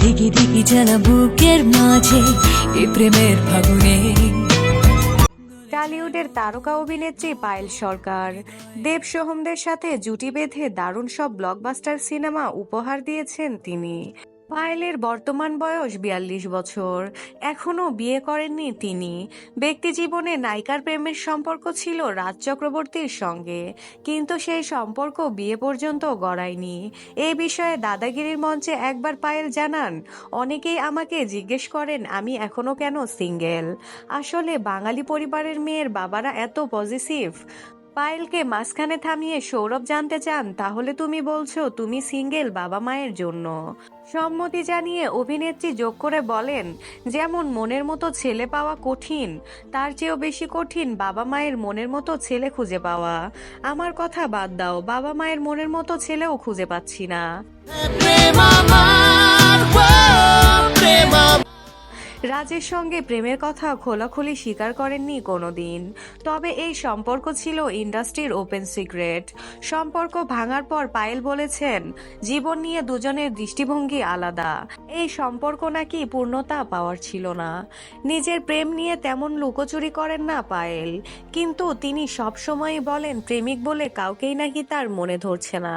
ধিকি ধিকি জ্বালা বুকের মাঝে এ প্রেমের ফাগুনে। টলিউডের তারকা অভিনেত্রী পায়েল সরকার দেব সোহমদের সাথে জুটি বেঁধে দারুণ সব ব্লকবাস্টার সিনেমা উপহার দিয়েছেন তিনি। পায়েলের বর্তমান বয়স 42 বছর। এখনো বিয়ে করেননি তিনি। ব্যক্তি জীবনে নায়িকার প্রেমের সম্পর্ক ছিল রাজ চক্রবর্তীর সঙ্গে, কিন্তু সেই সম্পর্ক বিয়ে পর্যন্ত গড়ায়নি। এই বিষয়ে দাদাগিরির মঞ্চে একবার পায়েল জানান, অনেকেই আমাকে জিজ্ঞেস করেন আমি এখনো কেন সিঙ্গেল। আসলে বাঙালি পরিবারের মেয়ের বাবারা এত পজিটিভ। পায়েলকে মাঝখানে থামিয়ে সৌরভ জানতে চান, তাহলে তুমি বলছো তুমি সিঙ্গেল বাবা মায়ের জন্য? সম্মতি জানিয়ে অভিনেত্রী যোগ করে বলেন, যেমন মনের মতো ছেলে পাওয়া কঠিন, তার চেয়েও বেশি কঠিন বাবা মায়ের মনের মতো ছেলে খুঁজে পাওয়া। আমার কথা বাদ দাও, বাবা মায়ের মনের মতো ছেলেও খুঁজে পাচ্ছি না। রাজের সঙ্গে প্রেমের কথা খোলাখুলি স্বীকার করেননি কোনোদিন। তবে এই সম্পর্ক ছিল ইন্ডাস্ট্রির ওপেন সিক্রেট। সম্পর্ক ভাঙার পর পায়েল বলেছেন, জীবন নিয়ে দুজনের দৃষ্টিভঙ্গি আলাদা। এই সম্পর্ক নাকি পূর্ণতা পাওয়ার ছিল না। নিজের প্রেম নিয়ে তেমন লুকোচুরি করেন না পায়েল, কিন্তু তিনি সবসময়ই বলেন প্রেমিক বলে কাউকেই নাকি তার মনে ধরছে না।